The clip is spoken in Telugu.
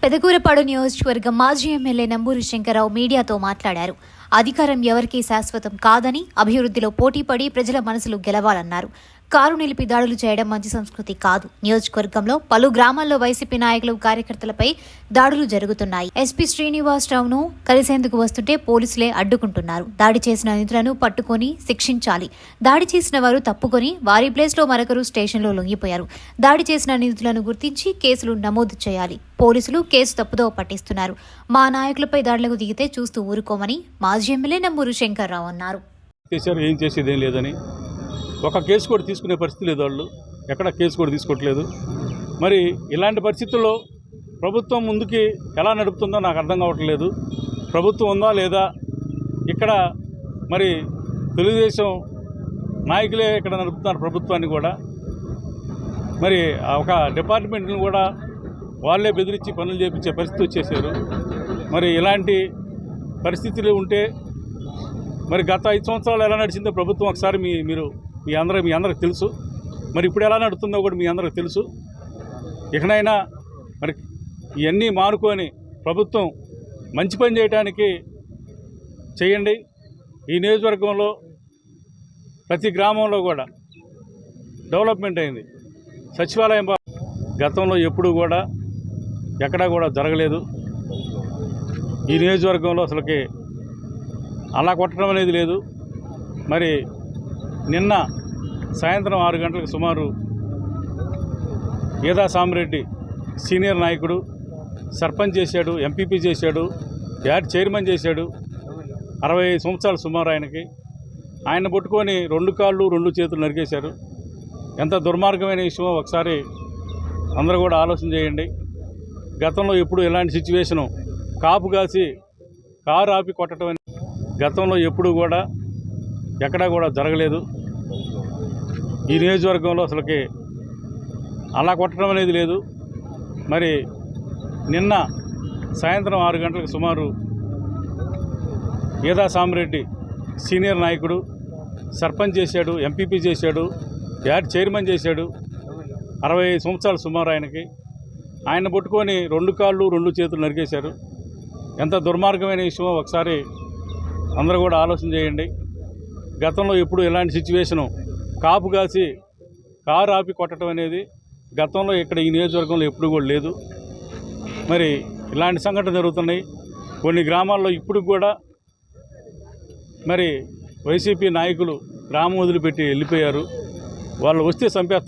పెదకూరపాడు నియోజకవర్గం మాజీ ఎమ్మెల్యే నంబూరి శంకర్రావు మీడియాతో మాట్లాడారు. అధికారం ఎవరికీ శాశ్వతం కాదని, అభివృద్ధిలో పోటీపడి ప్రజల మనసులు గెలవాలన్నారు. కారు నిలిపి దాడులు చేయడం మంచి సంస్కృతి కాదు. నియోజకవర్గంలో పలు గ్రామాల్లో వైసీపీ నాయకులు, కార్యకర్తలపై దాడులు జరుగుతున్నాయి. ఎస్పీ శ్రీనివాసరావును కలిసేందుకు వస్తుంటే పోలీసులే అడ్డుకుంటున్నారు. దాడి చేసిన నిందితులను పట్టుకొని శిక్షించాలి. దాడి చేసిన వారు తప్పుకొని వారి ప్లేస్లో మరొకరు స్టేషన్లో లొంగిపోయారు. దాడి చేసిన నిందితులను గుర్తించి కేసులు నమోదు చేయాలి. పోలీసులు కేసు తప్పుదో పట్టిస్తున్నారు. మా నాయకులపై దాడులకు దిగితే చూస్తూ ఊరుకోమని మాజీ ఎమ్మెల్యే నంబూరి శంకర్రావు అన్నారు. ఏం చేసేదేం లేదని ఒక కేసు కూడా తీసుకునే పరిస్థితి లేదు. వాళ్ళు ఎక్కడ కేసు కూడా తీసుకోవట్లేదు. మరి ఇలాంటి పరిస్థితుల్లో ప్రభుత్వం ముందుకి ఎలా నడుపుతుందో నాకు అర్థం కావట్లేదు. ప్రభుత్వం ఉందా లేదా? ఇక్కడ మరి తెలుగుదేశం నాయకులే ఇక్కడ నడుపుతున్నారు ప్రభుత్వాన్ని కూడా. మరి ఒక డిపార్ట్మెంట్ని కూడా వాళ్ళే బెదిరించి పనులు చేయించే పరిస్థితి వచ్చేసారు. మరి ఇలాంటి పరిస్థితులు ఉంటే మరి గత 5 సంవత్సరాలు ఎలా నడిచిందో ప్రభుత్వం ఒకసారి మీ అందరికి తెలుసు. మరి ఇప్పుడు ఎలా నడుతుందో కూడా మీ అందరికి తెలుసు. ఇకనైనా మరి ఇవన్నీ మానుకొని ప్రభుత్వం మంచి పని చేయడానికి చేయండి. ఈ నియోజకవర్గంలో ప్రతి గ్రామంలో కూడా డెవలప్మెంట్ అయింది. సచివాలయం గతంలో ఎప్పుడూ కూడా ఎక్కడా కూడా జరగలేదు. ఈ నియోజకవర్గంలో అసలుకి అలా కొట్టడం అనేది లేదు. మరి నిన్న సాయంత్రం 6 గంటలకు సుమారు గీదా సామిరెడ్డి సీనియర్ నాయకుడు సర్పంచ్ చేశాడు, ఎంపీపీ చేశాడు, యాడ్ చైర్మన్ చేశాడు. 65 సంవత్సరాలు సుమారు ఆయనకి. ఆయన పట్టుకొని 2 కాళ్ళు 2 చేతులు నరికేశారు. ఎంత దుర్మార్గమైన విషయమో ఒకసారి అందరూ కూడా ఆలోచన చేయండి. గతంలో ఎప్పుడు ఇలాంటి సిచ్యువేషను కాపు కాసి కారు ఆపి కొట్టడం అని గతంలో ఎప్పుడు కూడా ఎక్కడా కూడా జరగలేదు. ఈ నియోజకవర్గంలో అసలుకి అలా కొట్టడం అనేది లేదు. మరి నిన్న సాయంత్రం 6 గంటలకు సుమారు గీదా సామిరెడ్డి సీనియర్ నాయకుడు సర్పంచ్ చేశాడు, ఎంపీపీ చేశాడు, యాడ్ చైర్మన్ చేశాడు. 65 సంవత్సరాలు సుమారు ఆయనకి. ఆయన పట్టుకొని 2 కాళ్ళు 2 చేతులు నరికేశారు. ఎంత దుర్మార్గమైన విషయమో ఒకసారి అందరూ కూడా ఆలోచన చేయండి. గతంలో ఎప్పుడు ఇలాంటి సిచ్యువేషను కాపు కాసి కారు ఆపి కొట్టడం అనేది గతంలో ఇక్కడ ఈ నియోజకవర్గంలో ఎప్పుడు కూడా లేదు. మరి ఇలాంటి సంఘటనలు జరుగుతున్నాయి. కొన్ని గ్రామాల్లో ఇప్పుడు కూడా మరి వైసీపీ నాయకులు గ్రామం వదిలిపెట్టి వెళ్ళిపోయారు. వాళ్ళు వస్తే చంపేస్తారు.